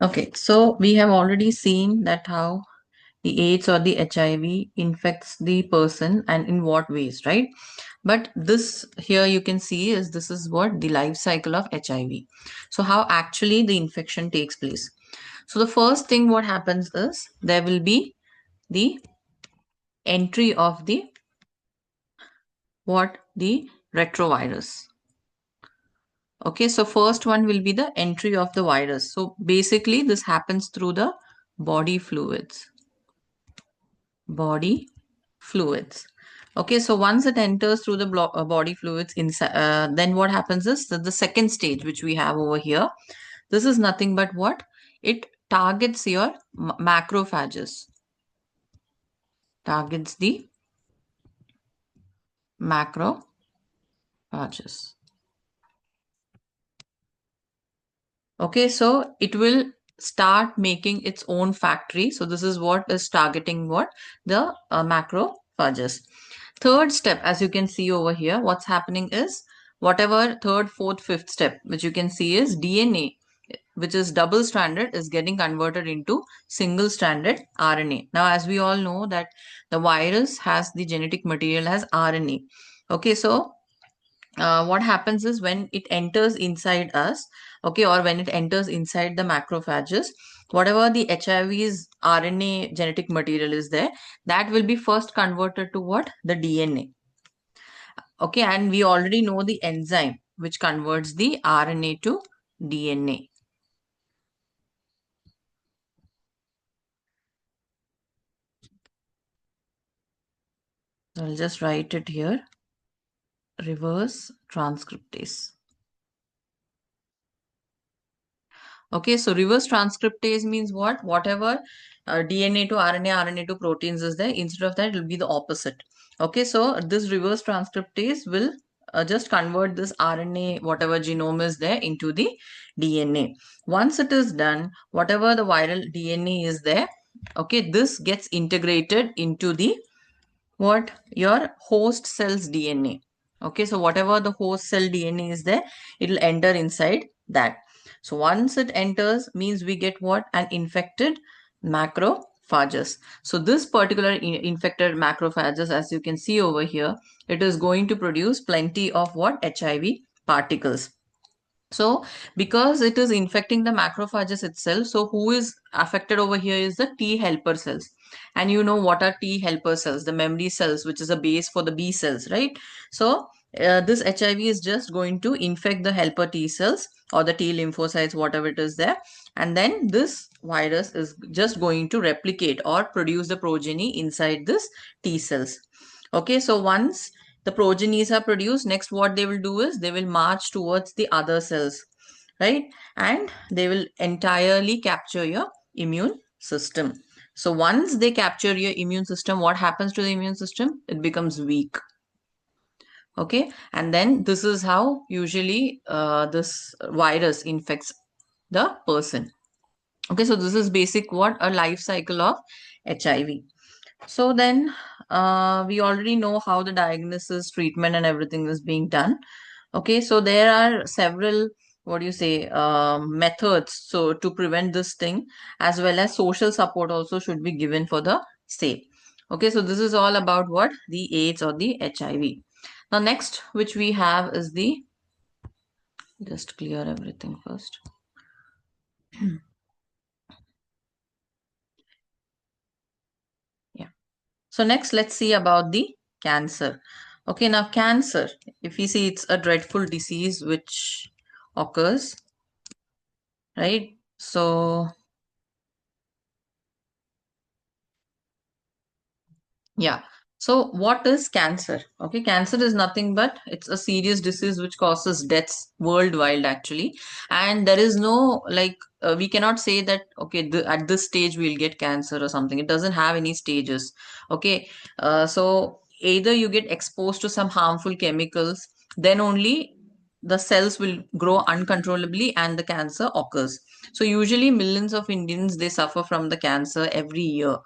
Okay, so we have already seen that how the AIDS or the HIV infects the person and in what ways, right? But this here you can see is this is what the life cycle of HIV. So how actually the infection takes place. So the first thing what happens is there will be the entry of the retrovirus. Okay, so first one will be the entry of the virus. So basically this happens through the body fluids. Body fluids. Okay, so once it enters through the body fluids inside, then what happens is that the second stage which we have over here, this is nothing but what? It targets your macrophages. Targets the macrophages. Okay, so it will start making its own factory. So this is what is targeting what? The macrophages. Third step, as you can see over here, what's happening is whatever third, fourth, fifth step, which you can see is DNA, which is double stranded, is getting converted into single stranded RNA. Now, as we all know that the virus has the genetic material as RNA. Okay, so what happens is when it enters inside us, okay, or when it enters inside the macrophages, whatever the HIV's RNA genetic material is there, that will be first converted to what? The DNA. Okay, and we already know the enzyme which converts the RNA to DNA. I'll just write it here. Reverse transcriptase. Okay, so reverse transcriptase means what? Whatever DNA to RNA, RNA to proteins is there, instead of that, it will be the opposite. Okay, so this reverse transcriptase will just convert this RNA, whatever genome is there, into the DNA. Once it is done, whatever the viral DNA is there, okay, this gets integrated into the what? Your host cell's DNA. Okay, so whatever the host cell DNA is there, it will enter inside that. So once it enters, means we get what? An infected macrophages. So this particular infected macrophages, as you can see over here, it is going to produce plenty of what? HIV particles. So because it is infecting the macrophages itself, so who is affected over here is the T helper cells. And you know what are T helper cells? The memory cells, which is a base for the B cells, right? So this HIV is just going to infect the helper T cells or the T lymphocytes, whatever it is there. And then this virus is just going to replicate or produce the progeny inside this T cells. Okay, so once the progenies are produced, next what they will do is they will march towards the other cells, right? And they will entirely capture your immune system. So once they capture your immune system, what happens to the immune system? It becomes weak. Okay, and then this is how usually this virus infects the person. Okay, so this is basic what? A life cycle of HIV. So then we already know how the diagnosis, treatment, and everything is being done. Okay, so there are several, what do you say, methods so to prevent this thing, as well as social support also should be given for the same. Okay, so this is all about what? The AIDS or the HIV. Now next, which we have is the, just clear everything first. Yeah. So next, let's see about the cancer. Okay, now cancer, if we see, it's a dreadful disease which occurs, right? So yeah. So what is cancer? Okay, cancer is nothing but it's a serious disease which causes deaths worldwide actually. And there is no like we cannot say that okay at this stage we'll get cancer or something. It doesn't have any stages. Okay, so either you get exposed to some harmful chemicals, then only the cells will grow uncontrollably and the cancer occurs. So usually millions of Indians they suffer from the cancer every year.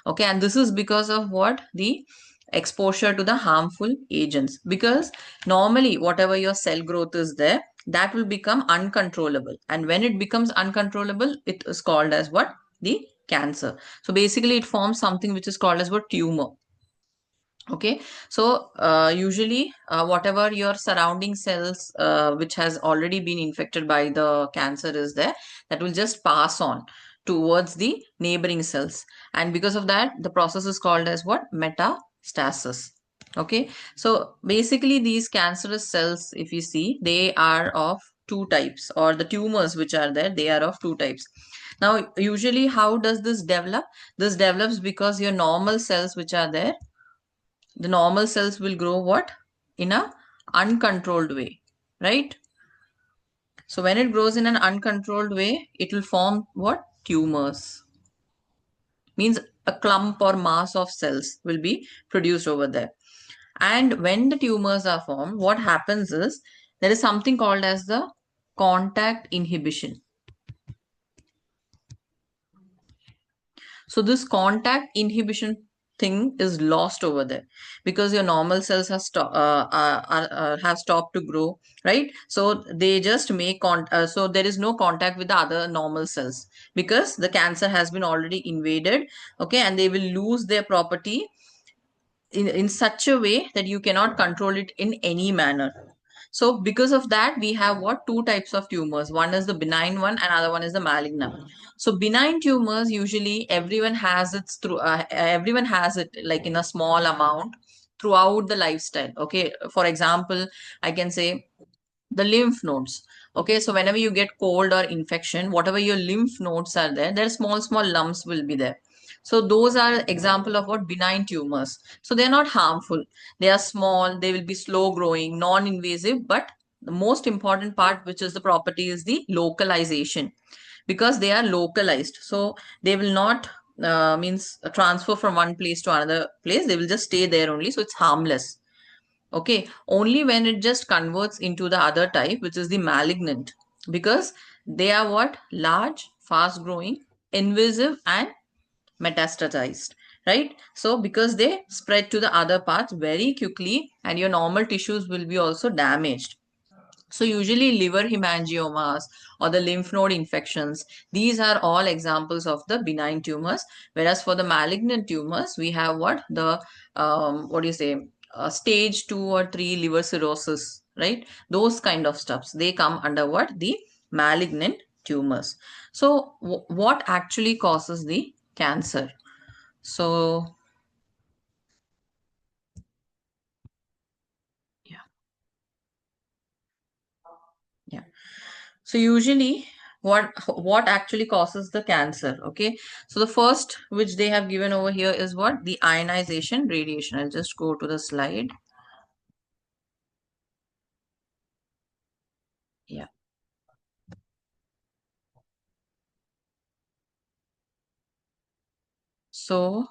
Okay, and this is because of what? The exposure to the harmful agents. Because normally whatever your cell growth is there, that will become uncontrollable. And when it becomes uncontrollable, it is called as what? The cancer. So basically, it forms something which is called as what? Tumor. Okay, so usually whatever your surrounding cells which has already been infected by the cancer is there, that will just pass on towards the neighboring cells, and because of that the process is called as what? Metastasis. Okay, so basically these cancerous cells, if you see, they are of two types, or the tumors which are there, they are of two types. Now usually how does this develop? This develops because your normal cells which are there, the normal cells will grow what? In a uncontrolled way, right? So when it grows in an uncontrolled way, it will form what? Tumors. Means a clump or mass of cells will be produced over there. And when the tumors are formed, what happens is there is something called as the contact inhibition. So this contact inhibition thing is lost over there because your normal cells have stopped to grow, right? So they just make so there is no contact with the other normal cells because the cancer has been already invaded. Okay, and they will lose their property in such a way that you cannot control it in any manner. So because of that, we have what? Two types of tumors. One is the benign one, and other one is the malignant. So benign tumors, usually everyone has it like in a small amount throughout the lifestyle. Okay, for example, I can say the lymph nodes. Okay, so whenever you get cold or infection, whatever your lymph nodes are there, there small lumps will be there. So those are example of what? Benign tumors. So they are not harmful, they are small, they will be slow growing, non-invasive, but the most important part, which is the property, is the localization, because they are localized. So they will not means transfer from one place to another place, they will just stay there only, so it's harmless. Okay, only when it just converts into the other type, which is the malignant, because they are what? Large, fast growing, invasive, and metastasized, right? So because they spread to the other parts very quickly, and your normal tissues will be also damaged. So usually liver hemangiomas or the lymph node infections, these are all examples of the benign tumors. Whereas for the malignant tumors, we have what? The what do you say? Stage 2 or 3 liver cirrhosis, right? Those kind of stuffs, they come under what? The malignant tumors. So what actually causes the cancer? So yeah, yeah. So usually what actually causes the cancer? Okay. So the first which they have given over here is what? The ionization radiation. I'll just go to the slide. Yeah. So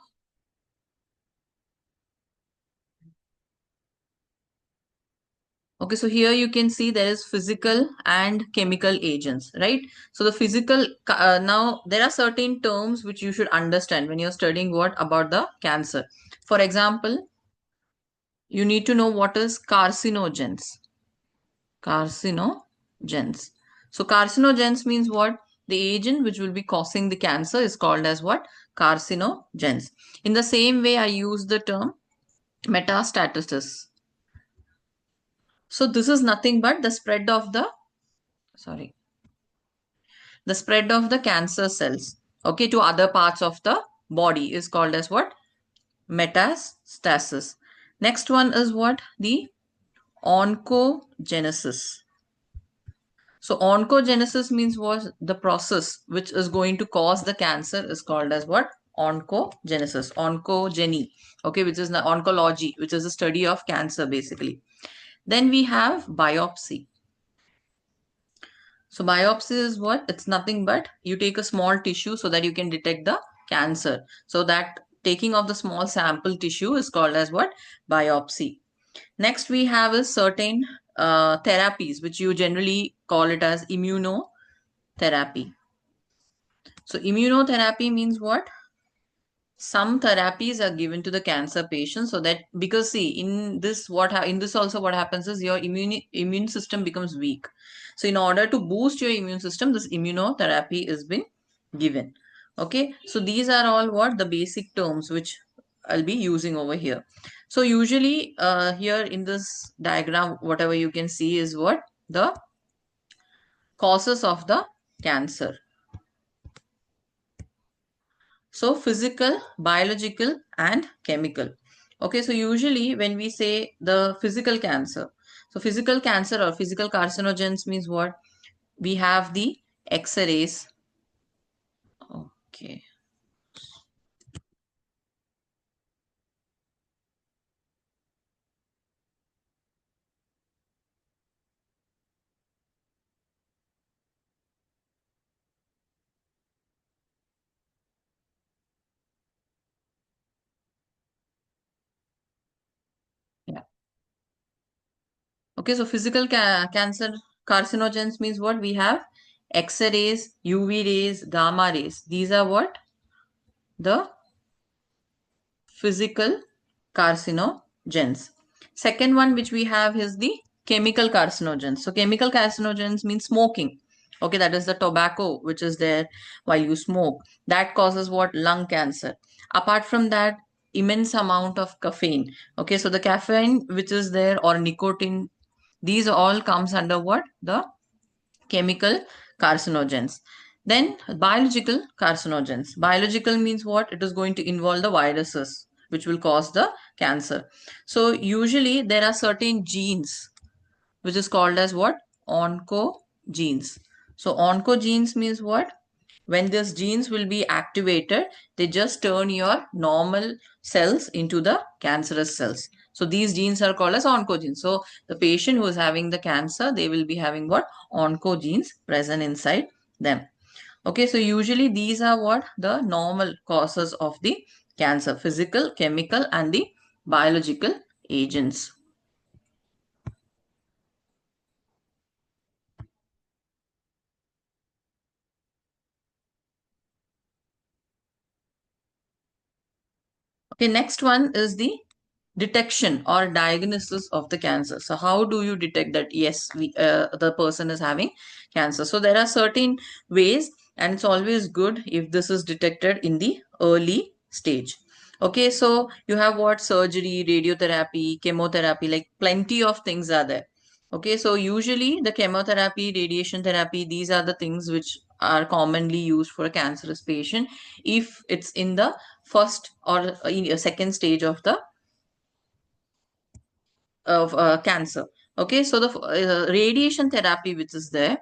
okay, so here you can see there is physical and chemical agents, right? So the physical, now there are certain terms which you should understand when you're studying what about the cancer. For example, you need to know what is carcinogens. Carcinogens. So carcinogens means what? The agent which will be causing the cancer is called as what? Carcinogens. In the same way, I use the term metastasis. So this is nothing but the spread of the, sorry, the spread of the cancer cells, okay, to other parts of the body is called as what? Metastasis. Next one is what? The oncogenesis. So oncogenesis means what? The process which is going to cause the cancer is called as what? Oncogenesis, oncogeny, okay, which is the oncology, which is the study of cancer basically. Then we have biopsy. So biopsy is what? It's nothing but you take a small tissue so that you can detect the cancer. So that taking of the small sample tissue is called as what? Biopsy. Next we have is certain therapies, which you generally call it as immunotherapy. So immunotherapy means what? Some therapies are given to the cancer patient, so that, because see, in this also what happens is your immune system becomes weak. So in order to boost your immune system, this immunotherapy is been given. Okay, so these are all what the basic terms which I'll be using over here. So usually here in this diagram, whatever you can see is what the causes of the cancer. So physical, biological, and chemical. Okay, so usually when we say the physical cancer, so physical cancer or physical carcinogens means what? We have the X-rays. Okay. Yeah. Okay, so physical cancer carcinogens means what? We have X-rays, UV rays, gamma rays. These are what? The physical carcinogens. Second one which we have is the chemical carcinogens. So chemical carcinogens means smoking. Okay, that is the tobacco which is there while you smoke. That causes what? Lung cancer. Apart from that, immense amount of caffeine. Okay, so the caffeine which is there or nicotine, these all comes under what? The chemical carcinogens. Then biological carcinogens. Biological means what? It is going to involve the viruses which will cause the cancer. So usually there are certain genes which is called as what? Oncogenes. So oncogenes means what? When these genes will be activated, they just turn your normal cells into the cancerous cells. So these genes are called as oncogenes. So the patient who is having the cancer, they will be having what? Oncogenes present inside them. Okay, so usually these are what? The normal causes of the cancer: physical, chemical, and the biological agents. Okay, next one is the detection or diagnosis of the cancer. So how do you detect that yes, the person is having cancer? So there are certain ways, and it's always good if this is detected in the early stage. Okay, so you have what? Surgery, radiotherapy, chemotherapy, like plenty of things are there. Okay, so usually the chemotherapy, radiation therapy, these are the things which are commonly used for a cancerous patient if it's in the first or in a second stage of the cancer. Okay, so the radiation therapy which is there.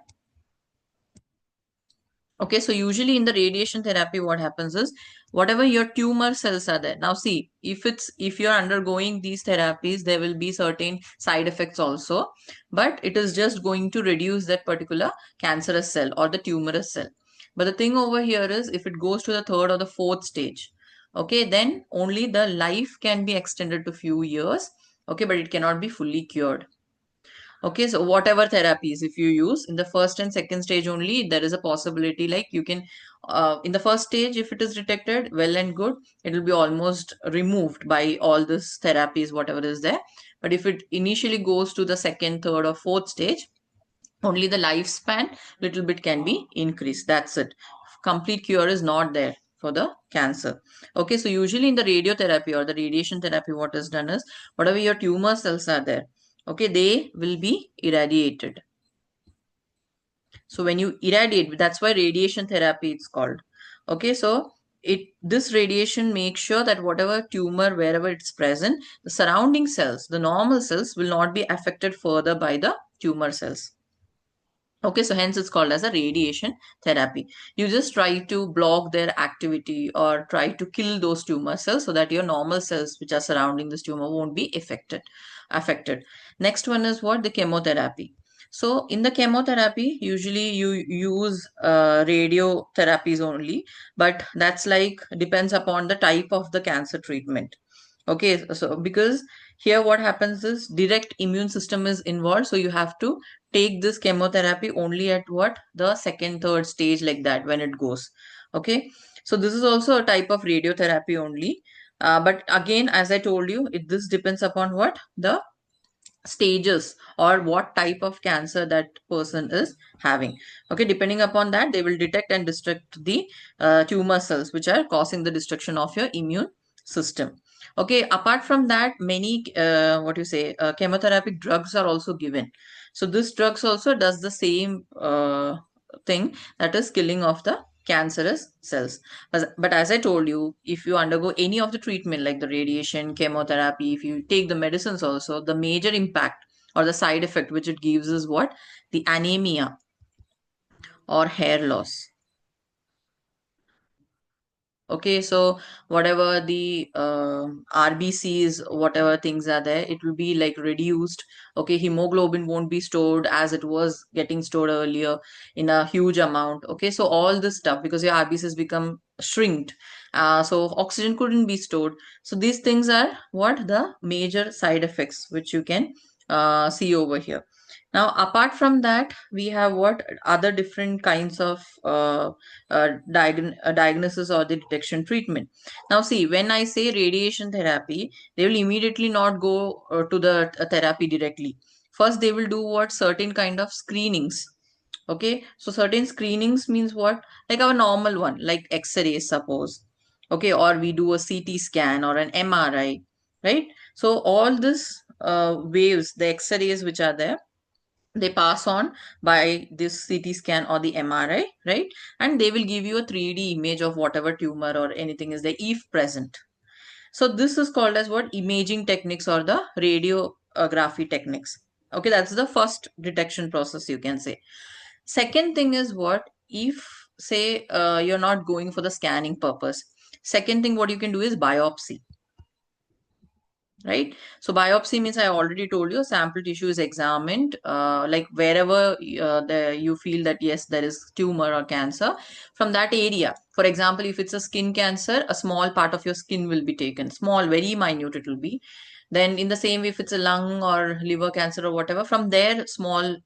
Okay, so usually in the radiation therapy, what happens is whatever your tumor cells are there. Now, see, if you're undergoing these therapies, there will be certain side effects also, but it is just going to reduce that particular cancerous cell or the tumorous cell. But the thing over here is if it goes to the third or the fourth stage, okay, then only the life can be extended to few years. Okay, but it cannot be fully cured. Okay, so whatever therapies if you use in the first and second stage only, there is a possibility like you can, in the first stage, if it is detected, well and good, it will be almost removed by all this therapies, whatever is there. But if it initially goes to the second, third, or fourth stage, only the lifespan little bit can be increased. That's it. Complete cure is not there for the cancer. Okay, so usually in the radiotherapy or the radiation therapy, what is done is whatever your tumor cells are there, okay, they will be irradiated. So when you irradiate, that's why radiation therapy it's called. Okay, so it this radiation makes sure that whatever tumor wherever it's present, the surrounding cells, the normal cells, will not be affected further by the tumor cells. Okay, so hence it's called as a radiation therapy. You just try to block their activity or try to kill those tumor cells so that your normal cells which are surrounding this tumor won't be affected. Next one is what? The chemotherapy. So in the chemotherapy, usually you use radiotherapies only, but that's like depends upon the type of the cancer treatment. Okay, so because here what happens is direct immune system is involved, so you have to take this chemotherapy only at what? The second, third stage, like that when it goes. Okay, so this is also a type of radiotherapy only. But again, as I told you, this depends upon what? The stages or what type of cancer that person is having. Okay, depending upon that, they will detect and destruct the tumor cells which are causing the destruction of your immune system. Okay, apart from that, many what you say chemotherapy drugs are also given. So this drugs also does the same thing, that is killing of the cancerous cells. But as I told you, if you undergo any of the treatment like the radiation, chemotherapy, if you take the medicines also, the major impact or the side effect which it gives is what? The anemia or hair loss. Okay, so whatever the RBCs, whatever things are there, it will be like reduced. Okay, hemoglobin won't be stored as it was getting stored earlier in a huge amount. Okay, so all this stuff, because your RBCs become shrinked, so oxygen couldn't be stored. So these things are what the major side effects which you can see over here. Now, apart from that, we have what other different kinds of diagnosis or the detection treatment. Now, see, when I say radiation therapy, they will immediately not go to the therapy directly. First, they will do what certain kind of screenings. Okay, so certain screenings means what? Like our normal one, like X-rays, suppose. Okay, or we do a CT scan or an MRI, right? So all this waves, the X-rays which are there, they pass on by this CT scan or the MRI, right? And they will give you a 3D image of whatever tumor or anything is there if present. So this is called as what? Imaging techniques or the radiography techniques. Okay, that's the first detection process you can say. Second thing is what? If say you're not going for the scanning purpose. Second thing what you can do is biopsy, right? So biopsy means I already told you sample tissue is examined, like wherever you feel that yes there is tumor or cancer from that area. For example, if it's a skin cancer, a small part of your skin will be taken, small, very minute it will be. Then in the same way, if it's a lung or liver cancer or whatever, from there small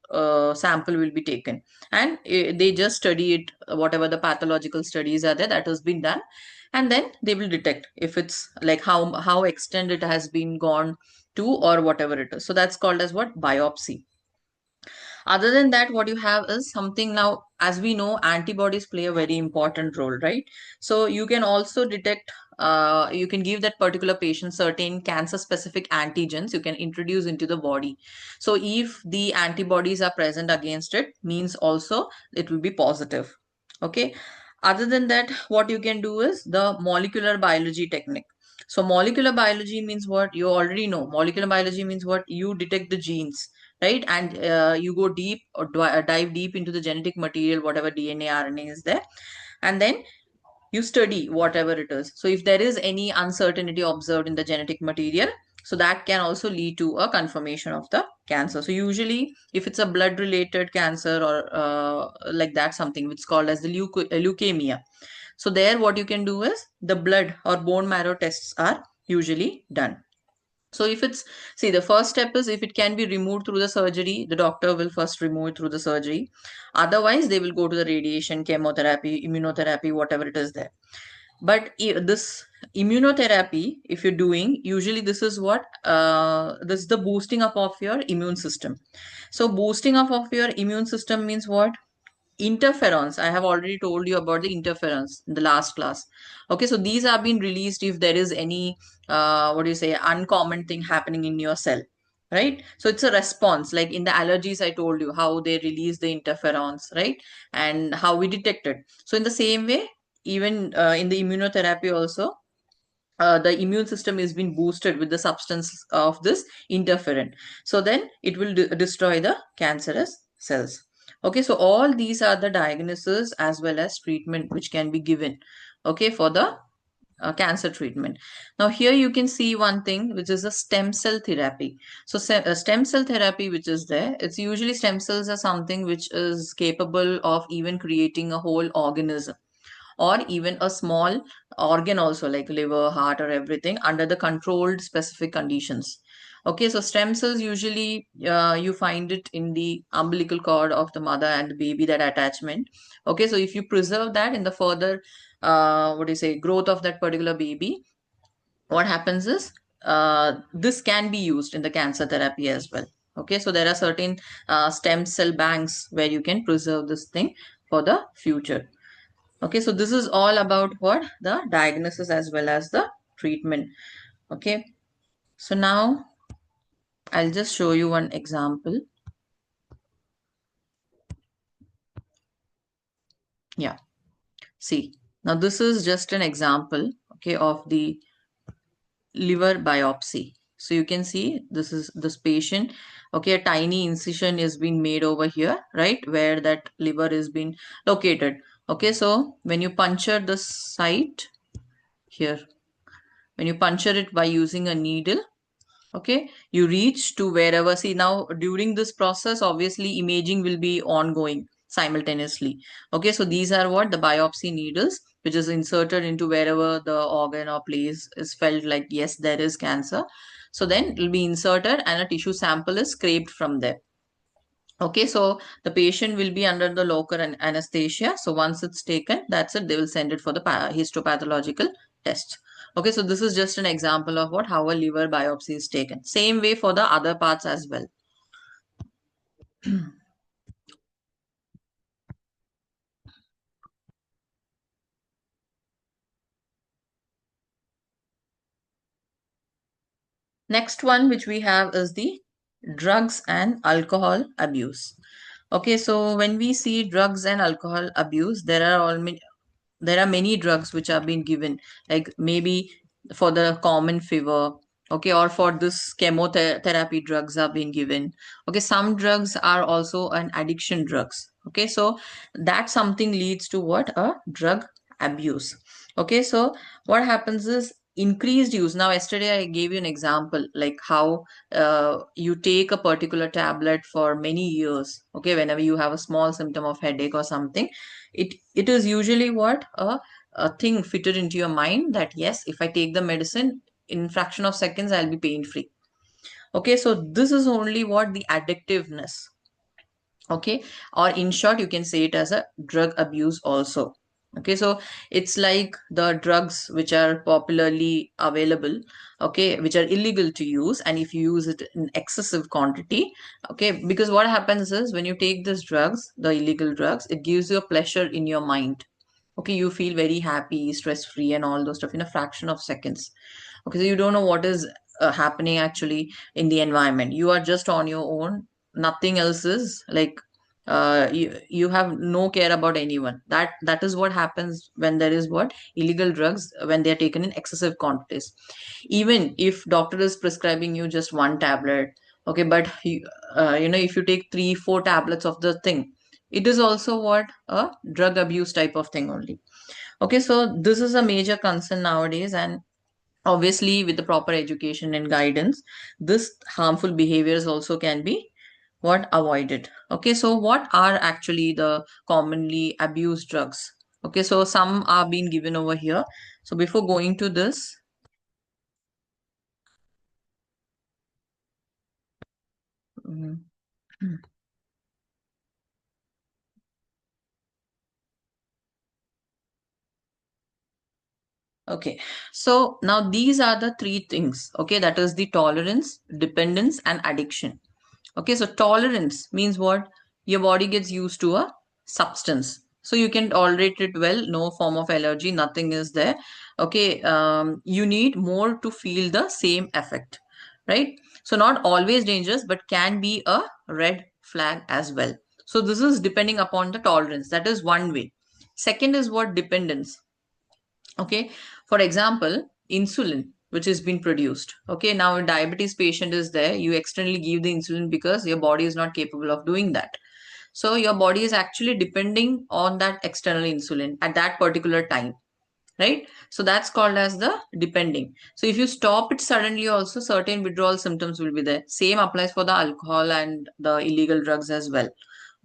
sample will be taken, and they just study it, whatever the pathological studies are there that has been done, and then they will detect if it's like how extent it has been gone to or whatever it is. So that's called as what? Biopsy. Other than that, what you have is something. Now, as we know, antibodies play a very important role, right? So you can also detect, you can give that particular patient certain cancer specific antigens you can introduce into the body. So if the antibodies are present against it, means also it will be positive. Okay. Other than that, what you can do is the molecular biology technique. So molecular biology means what? You already know. Molecular biology means what? You detect the genes, right? And you go deep or dive deep into the genetic material, whatever DNA, RNA is there, and then you study whatever it is. So if there is any uncertainty observed in the genetic material, so that can also lead to a confirmation of the cancer. So usually if it's a blood related cancer or like that, something which is called as the leukemia, so there what you can do is the blood or bone marrow tests are usually done. So if it's, see, the first step is if it can be removed through the surgery, the doctor will first remove it through the surgery. Otherwise, they will go to the radiation, chemotherapy, immunotherapy, whatever it is there. But this immunotherapy, if you're doing, usually this is what, this is the boosting up of your immune system. So boosting up of your immune system means what? Interferons. I have already told you about the interferons in the last class. Okay, so these are being released if there is any what do you say, uncommon thing happening in your cell, right? So it's a response, like in the allergies I told you how they release the interferons, right? And how we detect it. So in the same way, even in the immunotherapy also, the immune system is being boosted with the substance of this interferon. So then it will destroy the cancerous cells. Okay, so all these are the diagnosis as well as treatment which can be given, okay, for the cancer treatment. Now here you can see one thing which is a stem cell therapy. So stem cell therapy which is there, it's usually stem cells are something which is capable of even creating a whole organism or even a small organ also, like liver, heart or everything, under the controlled specific conditions. Okay, so stem cells usually you find it in the umbilical cord of the mother and the baby, that attachment. Okay, so if you preserve that in the further what do you say, growth of that particular baby, what happens is this can be used in the cancer therapy as well. Okay, so there are certain stem cell banks where you can preserve this thing for the future. Okay, so this is all about what the diagnosis as well as the treatment. Okay, so now I'll just show you one example. Yeah, see, now this is just an example, okay, of the liver biopsy. So you can see this is this patient. Okay, a tiny incision is being made over here, right, where that liver is being located. Okay, so when you puncture the site here, when you puncture it by using a needle, okay, you reach to wherever. See, now during this process, obviously imaging will be ongoing simultaneously. Okay, so these are what the biopsy needles, which is inserted into wherever the organ or place is felt like yes there is cancer. So then it will be inserted and a tissue sample is scraped from there. Okay, so the patient will be under the local anesthesia. So once it's taken, that's it. They will send it for the histopathological test. Okay, so this is just an example of what how a liver biopsy is taken. Same way for the other parts as well. Next one which we have is the drugs and alcohol abuse. Okay, so when we see drugs and alcohol abuse, there are many drugs which are being given, like maybe for the common fever, okay, or for this chemotherapy drugs are being given. Okay, some drugs are also an addiction drugs. Okay, so that something leads to what a drug abuse. Okay, so what happens is increased use. Now yesterday I gave you an example like how you take a particular tablet for many years. Okay, whenever you have a small symptom of headache or something, it is usually what a thing fitted into your mind that yes, if I take the medicine in fraction of seconds I'll be pain free. Okay, so this is only what the addictiveness. Okay, or in short you can say it as a drug abuse also. Okay, so it's like the drugs which are popularly available, okay, which are illegal to use, and if you use it in excessive quantity. Okay, because what happens is when you take these drugs, the illegal drugs, it gives you a pleasure in your mind. Okay, you feel very happy, stress free and all those stuff in a fraction of seconds. Okay, so you don't know what is happening actually in the environment. You are just on your own, nothing else is like you have no care about anyone. That is what happens when there is what illegal drugs, when they are taken in excessive quantities. Even if doctor is prescribing you just one tablet, okay, but if you take 3 4 tablets of the thing, it is also what a drug abuse type of thing only. Okay, so this is a major concern nowadays, and obviously with the proper education and guidance, this harmful behaviors also can be what avoided. Okay, so what are actually the commonly abused drugs? Okay, so some are being given over here. So before going to this, mm, okay, so now these are the three things. Okay, that is the tolerance, dependence, and addiction. Okay, so tolerance means what? Your body gets used to a substance. So you can tolerate it well, no form of allergy, nothing is there. Okay, you need more to feel the same effect, right? So not always dangerous, but can be a red flag as well. So this is depending upon the tolerance. That is one way. Second is what dependence. Okay, for example, insulin which is being produced. Okay, now a diabetes patient is there, you externally give the insulin because your body is not capable of doing that. So your body is actually depending on that external insulin at that particular time, right? So that's called as the depending. So if you stop it suddenly, also certain withdrawal symptoms will be there. Same applies for the alcohol and the illegal drugs as well.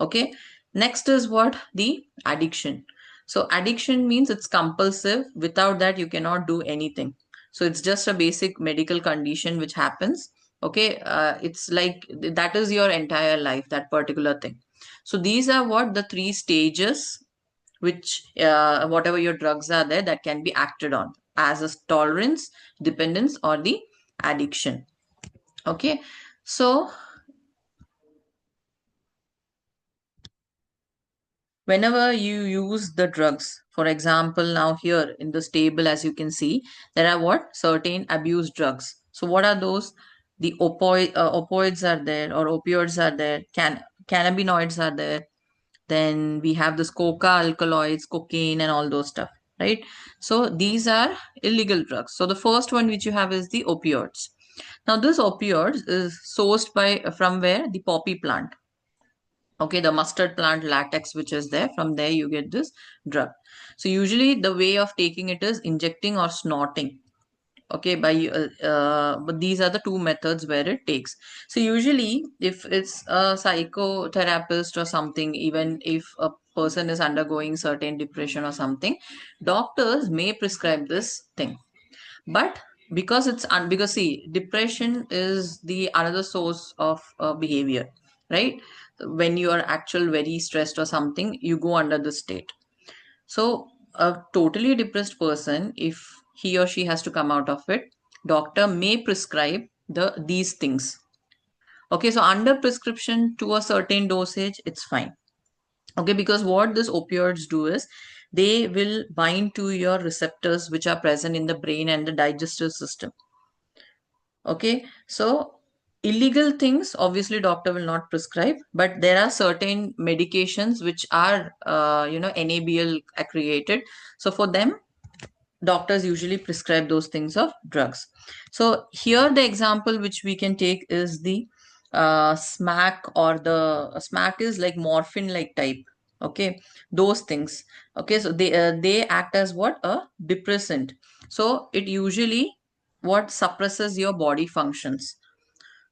Okay, next is what the addiction. So addiction means it's compulsive, without that you cannot do anything. So it's just a basic medical condition which happens. Okay, it's like that is your entire life, that particular thing. So these are what the three stages which whatever your drugs are there that can be acted on as a tolerance, dependence, or the addiction. Okay, so whenever you use the drugs, for example, now here in this table, as you can see, there are what certain abuse drugs. So what are those? The opioids are there, or opioids are there, cannabinoids are there, then we have this coca alkaloids, cocaine, and all those stuff, right? So these are illegal drugs. So the first one which you have is the opioids. Now this opioids is sourced by from where? The poppy plant. Okay, the mustard plant latex which is there, from there you get this drug. So usually the way of taking it is injecting or snorting. Okay, but these are the two methods where it takes. So usually if it's a psychotherapist or something, even if a person is undergoing certain depression or something, doctors may prescribe this thing. But because because see, depression is the another source of behavior, right? When you are actual very stressed or something, you go under this state. So a totally depressed person, if he or she has to come out of it, doctor may prescribe these things. Okay, so under prescription to a certain dosage, it's fine. Okay, because what this opioids do is they will bind to your receptors which are present in the brain and the digestive system. Okay, so illegal things obviously doctor will not prescribe, but there are certain medications which are NABL accredited. So for them, doctors usually prescribe those things of drugs. So here the example which we can take is the smack, or the smack is like morphine like type. Okay, those things. Okay, so they act as what? A depressant. So it usually what suppresses your body functions.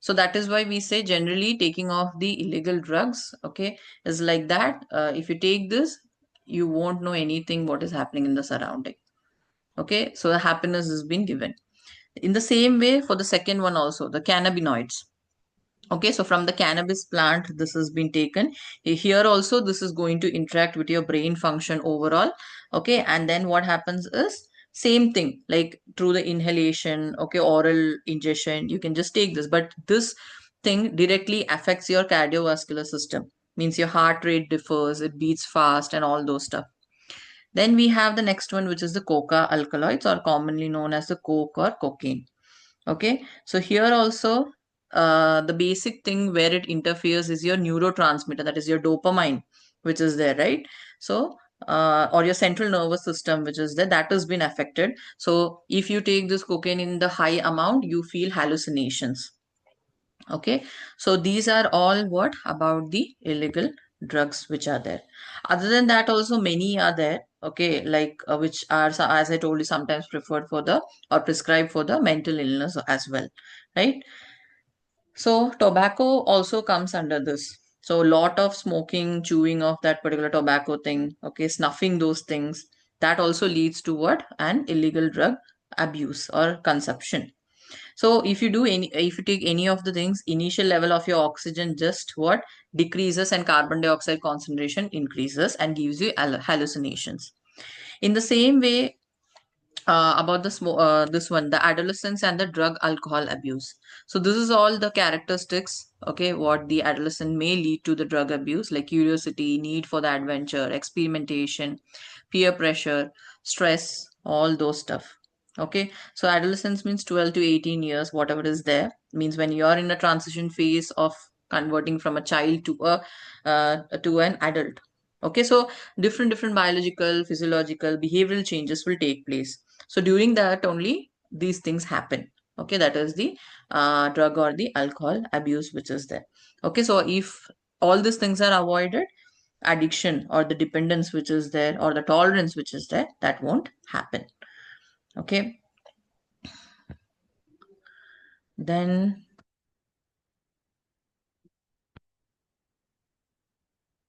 So that is why we say generally taking off the illegal drugs, okay, is like that. If you take this, you won't know anything what is happening in the surrounding. Okay, so the happiness has been given. In the same way, for the second one also, the cannabinoids. Okay, so from the cannabis plant, this has been taken. Here also, this is going to interact with your brain function overall. Okay, and then what happens is same thing, like through the inhalation, okay, oral ingestion, you can just take this. But this thing directly affects your cardiovascular system, means your heart rate differs, it beats fast, and all those stuff. Then we have the next one, which is the coca alkaloids, or commonly known as the coke or cocaine. Okay, so here also, the basic thing where it interferes is your neurotransmitter, that is your dopamine, which is there, right? So, or your central nervous system, which is there, that has been affected. So, if you take this cocaine in the high amount, you feel hallucinations. Okay, so these are all what about the illegal drugs which are there. Other than that, also many are there. Okay, like which are, as I told you, sometimes preferred for the or prescribed for the mental illness as well, right? So tobacco also comes under this. So lot of smoking, chewing of that particular tobacco thing, okay, snuffing those things, that also leads to what? An illegal drug abuse or consumption. So if you take any of the things, initial level of your oxygen just what decreases, and carbon dioxide concentration increases and gives you hallucinations. In the same way, about this one, the adolescence and the drug alcohol abuse. So this is all the characteristics, okay, what the adolescent may lead to the drug abuse, like curiosity, need for the adventure, experimentation, peer pressure, stress, all those stuff. Okay, so adolescence means 12 to 18 years, whatever is there, means when you are in a transition phase of converting from a child to an adult. Okay, so different biological, physiological, behavioral changes will take place. So during that only these things happen. Okay, that is the drug or the alcohol abuse which is there. Okay, so if all these things are avoided, addiction or the dependence which is there, or the tolerance which is there, that won't happen. Okay, then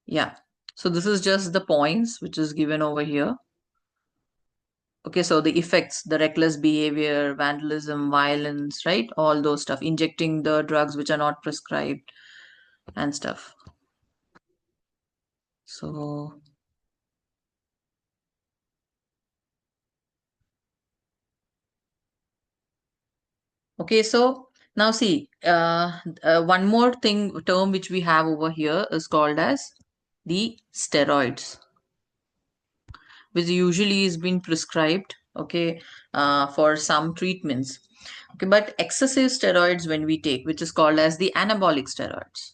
yeah. So this is just the points which is given over here. Okay, so the effects, the reckless behavior, vandalism, violence, right? All those stuff, injecting the drugs which are not prescribed and stuff. So, Okay, so now see, one more term which we have over here is called as the steroids, which usually is being prescribed, okay, for some treatments. Okay, but excessive steroids when we take, which is called as the anabolic steroids.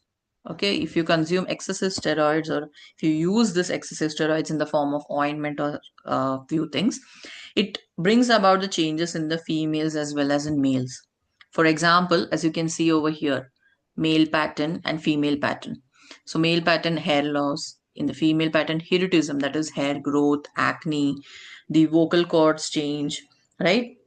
Okay, if you consume excessive steroids, or if you use this excessive steroids in the form of ointment or few things, it brings about the changes in the females as well as in males. For example, as you can see over here, male pattern and female pattern. So male pattern, hair loss; in the female pattern, hirsutism, that is hair growth, acne, the vocal cords change, right?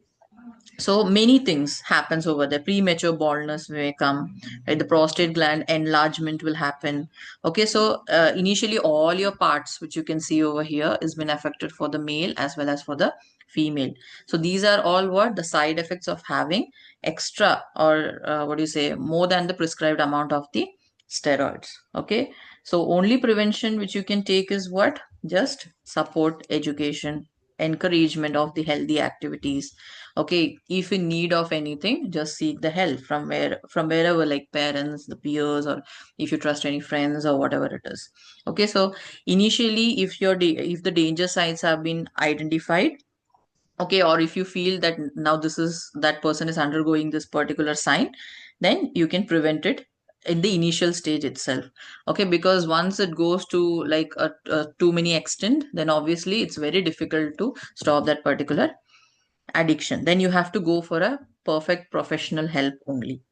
So many things happens over there. Premature baldness may come, right? The prostate gland enlargement will happen. Okay, so initially all your parts which you can see over here is been affected for the male as well as for the female. So these are all what the side effects of having extra, or what do you say, more than the prescribed amount of the steroids. Okay, so only prevention which you can take is what, just support, education, encouragement of the healthy activities. Okay, if in need of anything, just seek the help from wherever, like parents, the peers, or if you trust any friends or whatever it is. Okay, so initially, if the danger signs have been identified, okay, or if you feel that now this is that person is undergoing this particular sign, then you can prevent it in the initial stage itself. Okay, because once it goes to like a too many extent, then obviously it's very difficult to stop that particular addiction. Then you have to go for a perfect professional help only.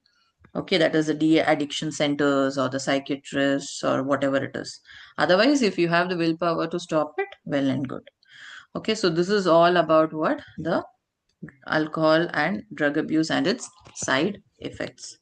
Okay, that is the de-addiction centers or the psychiatrists or whatever it is. Otherwise, if you have the willpower to stop it, well and good. Okay, so this is all about what, the alcohol and drug abuse and its side effects.